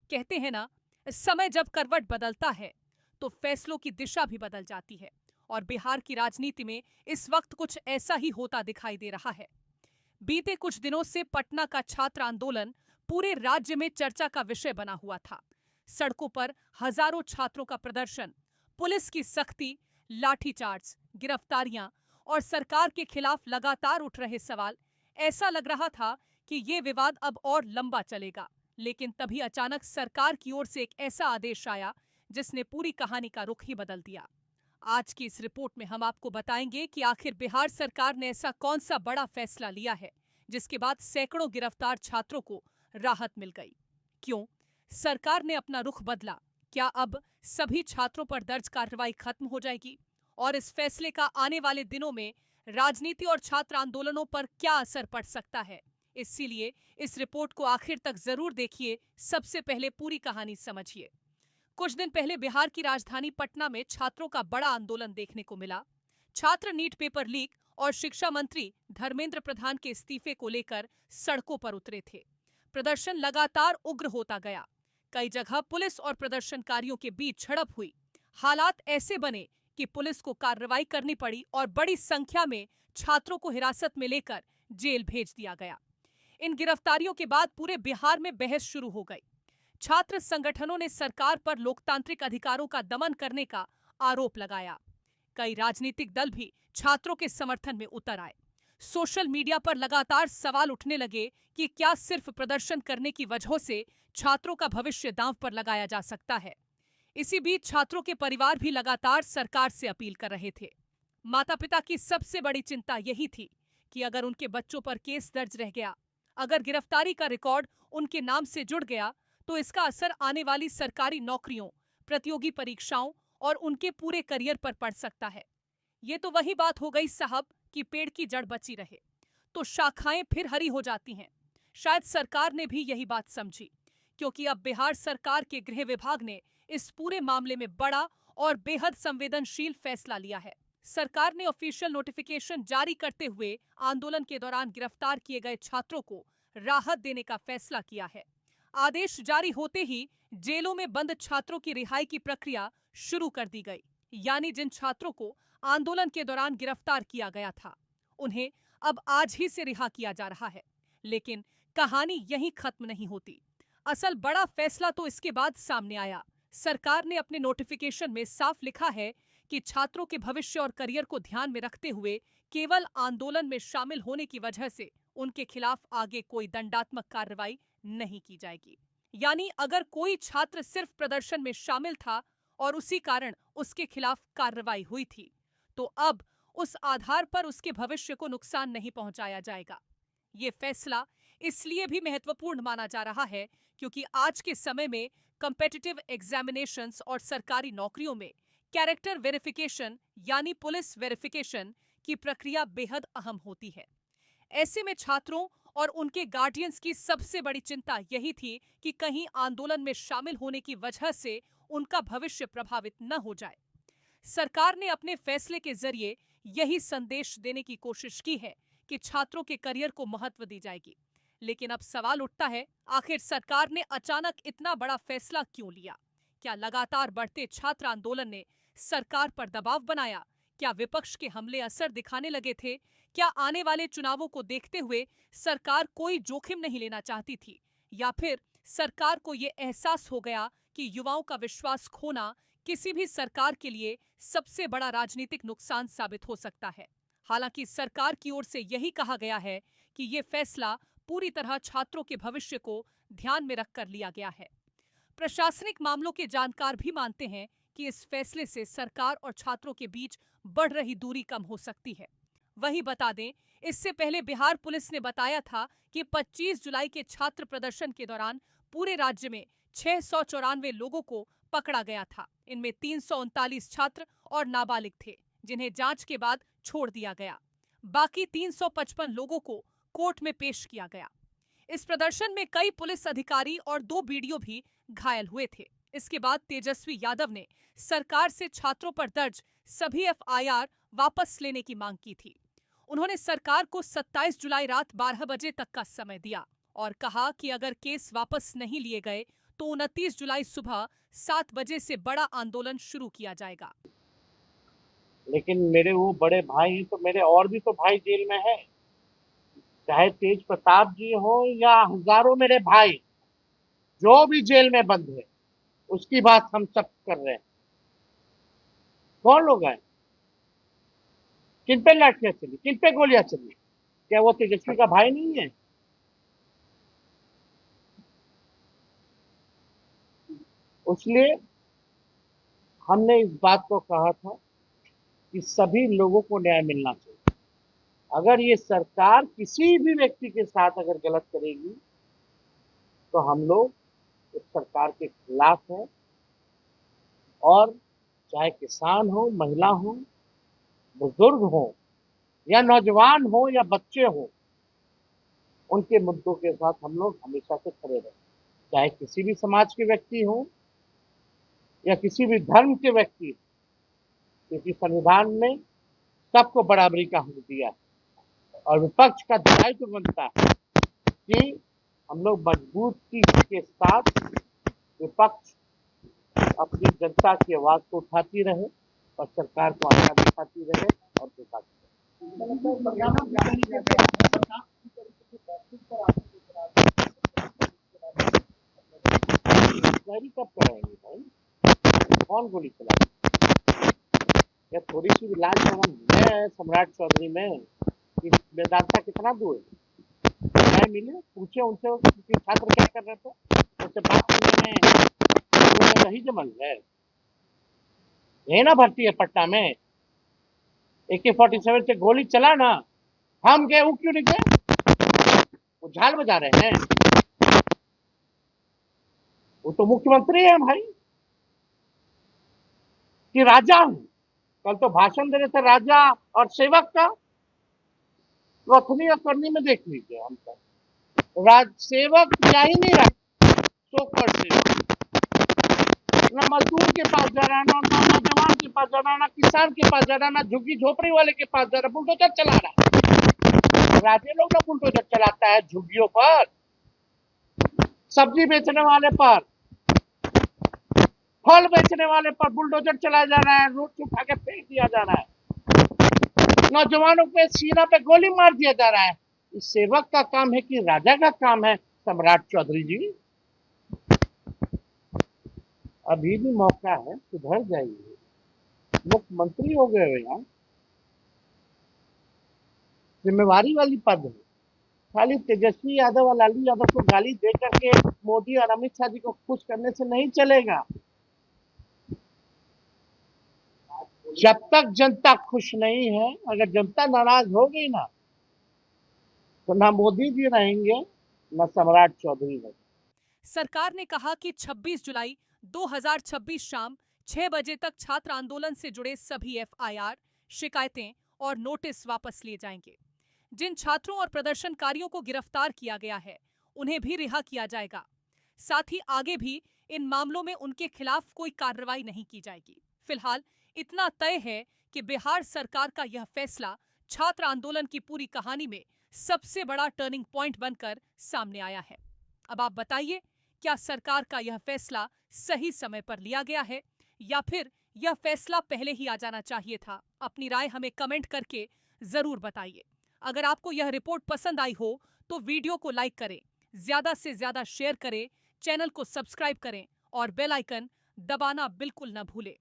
कहते हैं ना, समय जब करवट बदलता है तो फैसलों की दिशा भी बदल जाती है। और बिहार की राजनीति में इस वक्त कुछ ऐसा ही होता दिखाई दे रहा है। बीते कुछ दिनों से पटना का छात्र आंदोलन पूरे राज्य में चर्चा का विषय बना हुआ था। सड़कों पर हजारों छात्रों का प्रदर्शन, पुलिस की सख्ती, लाठीचार्ज, गिरफ्तारियां और सरकार के खिलाफ लगातार उठ रहे सवाल। ऐसा लग रहा था कि ये विवाद अब और लंबा चलेगा। लेकिन तभी अचानक सरकार की ओर से एक ऐसा आदेश आया जिसने पूरी कहानी का रुख ही बदल दिया। आज की इस रिपोर्ट में हम आपको बताएंगे कि आखिर बिहार सरकार ने ऐसा कौन सा बड़ा फैसला लिया है जिसके बाद सैकड़ों गिरफ्तार छात्रों को राहत मिल गई। क्यों सरकार ने अपना रुख बदला? क्या अब सभी छात्रों पर दर्ज कार्रवाई खत्म हो जाएगी? और इस फैसले का आने वाले दिनों में राजनीति और छात्र आंदोलनों पर क्या असर पड़ सकता है? इसीलिए इस रिपोर्ट को आखिर तक जरूर देखिए। सबसे पहले पूरी कहानी समझिए। कुछ दिन पहले बिहार की राजधानी पटना में छात्रों का बड़ा आंदोलन देखने को मिला। छात्र नीट पेपर लीक और शिक्षा मंत्री धर्मेंद्र प्रधान के इस्तीफे को लेकर सड़कों पर उतरे थे। प्रदर्शन लगातार उग्र होता गया। कई जगह पुलिस और प्रदर्शनकारियों के बीच झड़प हुई। हालात ऐसे बने कि पुलिस को कार्रवाई करनी पड़ी और बड़ी संख्या में छात्रों को हिरासत में लेकर जेल भेज दिया गया। इन गिरफ्तारियों के बाद पूरे बिहार में बहस शुरू हो गई। छात्र संगठनों ने सरकार पर लोकतांत्रिक अधिकारों का दमन करने का आरोप लगाया। कई राजनीतिक दल भी छात्रों के समर्थन में उतर आए। सोशल मीडिया पर लगातार सवाल उठने लगे कि क्या सिर्फ प्रदर्शन करने की वजह से छात्रों का भविष्य दांव पर लगाया जा सकता है। इसी बीच छात्रों के परिवार भी लगातार सरकार से अपील कर रहे थे। माता पिता की सबसे बड़ी चिंता यही थी कि अगर उनके बच्चों पर केस दर्ज रह गया, अगर गिरफ्तारी का रिकॉर्ड उनके नाम से जुड़ गया, तो इसका असर आने वाली सरकारी नौकरियों, प्रतियोगी परीक्षाओं और उनके पूरे करियर पर पड़ सकता है। ये तो वही बात हो गई साहब कि पेड़ की जड़ बची रहे तो शाखाएं फिर हरी हो जाती हैं। शायद सरकार ने भी यही बात समझी, क्योंकि अब बिहार सरकार के गृह विभाग ने इस पूरे मामले में बड़ा और बेहद संवेदनशील फैसला लिया है। सरकार ने ऑफिशियल नोटिफिकेशन जारी करते हुए आंदोलन के दौरान गिरफ्तार किए गए छात्रों को राहत देने का फैसला किया है। आदेश जारी होते ही जेलों में बंद छात्रों की रिहाई की प्रक्रिया शुरू कर दी गई। यानी जिन छात्रों को आंदोलन के दौरान गिरफ्तार किया गया था, उन्हें अब आज ही से रिहा किया जा रहा है। लेकिन कहानी यहीं खत्म नहीं होती। असल बड़ा फैसला तो इसके बाद सामने आया। सरकार ने अपने नोटिफिकेशन में साफ लिखा है कि छात्रों के भविष्य और करियर को ध्यान में रखते हुए केवल आंदोलन में शामिल होने की वजह से उनके खिलाफ आगे कोई दंडात्मक कार्रवाई नहीं की जाएगी। यानी अगर कोई छात्र सिर्फ प्रदर्शन में शामिल था और उसी कारण उसके खिलाफ कार्रवाई हुई थी, तो अब उस आधार पर उसके भविष्य को नुकसान नहीं पहुंचाया जाएगा। ये फैसला इसलिए भी महत्वपूर्ण माना जा रहा है क्योंकि आज के समय में कॉम्पिटिटिव एग्जामिनेशंस और सरकारी नौकरियों में कैरेक्टर वेरिफिकेशन यानी पुलिस वेरिफिकेशन की प्रक्रिया बेहद अहम होती है। ऐसे में छात्रों और उनके गार्डियंस की सबसे बड़ी चिंता यही थी कि कहीं आंदोलन में शामिल होने की वजह से उनका भविष्य प्रभावित न हो जाए। सरकार ने अपने फैसले के जरिए यही संदेश देने की कोशिश की है कि छात्रों के करियर को महत्व दी जाएगी। लेकिन अब सवाल उठता है, आखिर सरकार ने अचानक इतना बड़ा फैसला क्यों लिया? क्या लगातार बढ़ते छात्र आंदोलन ने सरकार पर दबाव बनाया? क्या विपक्ष के हमले असर दिखाने लगे थे? क्या आने वाले चुनावों को देखते हुए सरकार कोई जोखिम नहीं लेना चाहती थी? या फिर सरकार को ये एहसास हो गया कि युवाओं का विश्वास खोना किसी भी सरकार के लिए सबसे बड़ा राजनीतिक नुकसान साबित हो सकता है? हालांकि सरकार की ओर से यही कहा गया है कि ये फैसला पूरी तरह छात्रों के भविष्य को ध्यान में रखकर लिया गया है। प्रशासनिक मामलों के जानकार भी मानते हैं कि इस फैसले से सरकार और छात्रों के बीच बढ़ रही दूरी कम हो सकती है। वही बता दें, इससे पहले बिहार पुलिस ने बताया था कि 25 जुलाई के छात्र प्रदर्शन के दौरान पूरे राज्य में 694 लोगों को पकड़ा गया था। इनमें 339 छात्र और नाबालिग थे, जिन्हें जांच के बाद छोड़ दिया गया। बाकी 355 लोगों को कोर्ट में पेश किया गया। इस प्रदर्शन में कई पुलिस अधिकारी और 2 बीडीओ भी घायल हुए थे। इसके बाद तेजस्वी यादव ने सरकार से छात्रों पर दर्ज सभी एफआईआर वापस लेने की मांग की थी। उन्होंने सरकार को 27 जुलाई रात 12 बजे तक का समय दिया और कहा कि अगर केस वापस नहीं लिए गए तो 29 जुलाई सुबह 7 बजे से बड़ा आंदोलन शुरू किया जाएगा। लेकिन मेरे वो बड़े भाई हैं, तो मेरे और भी तो भाई जेल में हैं, चाहे तेज प्रताप जी हो या हजारों मेरे भाई जो भी जेल में बंद है, उसकी बात हम सब कर रहे हैं। कौन लोग हैं, किन पे लाठियां चली, किन पे गोलियां चली? क्या वो तेजस्वी का भाई नहीं है? इसलिए हमने इस बात को कहा था कि सभी लोगों को न्याय मिलना चाहिए। अगर ये सरकार किसी भी व्यक्ति के साथ अगर गलत करेगी तो हम लोग इस सरकार के खिलाफ हैं। और चाहे किसान हो, महिला हो, बुजुर्ग हो, या नौजवान हो, या बच्चे हो, उनके मुद्दों के साथ हम लोग हमेशा से खड़े रहे। चाहे किसी भी समाज के व्यक्ति हो या किसी भी धर्म के व्यक्ति, क्योंकि संविधान ने सबको बराबरी का हक दिया है। और विपक्ष का दायित्व बनता है कि हम लोग मजबूती के साथ विपक्ष अपनी जनता की आवाज को उठाती रहे और सरकार को आशा दिखाती रहे और दिखाती रहे। कब कराएंगे भाई? कौन गोली चलाएगा? या थोड़ी सी भी लाज शर्म है सम्राट चौधरी में कि वेदांता कितना दूर है? न्याय मिले, पूछे उनसे कि छात्र क्या कर रहे थे, उनसे बात करने में वही जमल है। यही ना भर्ती है पटना में, AK-47 से गोली चला ना, हम गए, वो क्यों नहीं गए? वो झाल बजा रहे हैं। वो तो मुख्यमंत्री है भाई, कि राजा हूं। कल तो भाषण दे रहे थे राजा और सेवक का। कथनी और करनी में देख लीजिए। हम राज सेवक जा ही नहीं रहा, सो कर ना मजदूर के पास जा रहा है, ना नौजवान के पास जा रहा है, ना किसान के पास जा रहा है, ना झुग्गी झोपड़ी वाले के पास जा रहा है, बुलडोजर चला रहा है। राजे लोग ना बुलडोजर चलाता है झुग्गियों पर, सब्जी बेचने वाले पर, फल बेचने वाले पर बुलडोजर चलाया जा रहा है, रोड उठा के फेंक दिया जा रहा है, नौजवानों पे सीना पे गोली मार दिया जा रहा है। इस सेवक का काम है कि राजा का काम है? सम्राट चौधरी जी, अभी भी मौका है, सुधर जाइए। मुख्यमंत्री हो गए हो यार, जिम्मेवारी वाली पद है। खाली तेजस्वी यादव और लालू यादव को गाली दे करके मोदी और अमित शाह जी को खुश करने से नहीं चलेगा। जब तक जनता खुश नहीं है, अगर जनता नाराज हो गई ना, तो ना मोदी जी रहेंगे, ना सम्राट चौधरी रहेंगे। सरकार ने कहा कि 26 जुलाई 2026 शाम 6 बजे तक छात्र आंदोलन से जुड़े सभी FIR, शिकायतें और नोटिस वापस लिए जाएंगे। जिन छात्रों और प्रदर्शनकारियों को गिरफ्तार किया गया है, उन्हें भी रिहा किया जाएगा। साथ ही आगे भी इन मामलों में उनके खिलाफ कोई कार्रवाई नहीं की जाएगी। फिलहाल इतना तय है कि बिहार सरकार का यह फैसला छात्र आंदोलन की पूरी कहानी में सबसे बड़ा टर्निंग पॉइंट बनकर सामने आया है। अब आप बताइए, क्या सरकार का यह फैसला सही समय पर लिया गया है या फिर यह फैसला पहले ही आ जाना चाहिए था? अपनी राय हमें कमेंट करके जरूर बताइए। अगर आपको यह रिपोर्ट पसंद आई हो तो वीडियो को लाइक करें, ज्यादा से ज्यादा शेयर करें, चैनल को सब्सक्राइब करें और बेल आइकन दबाना बिल्कुल न भूलें।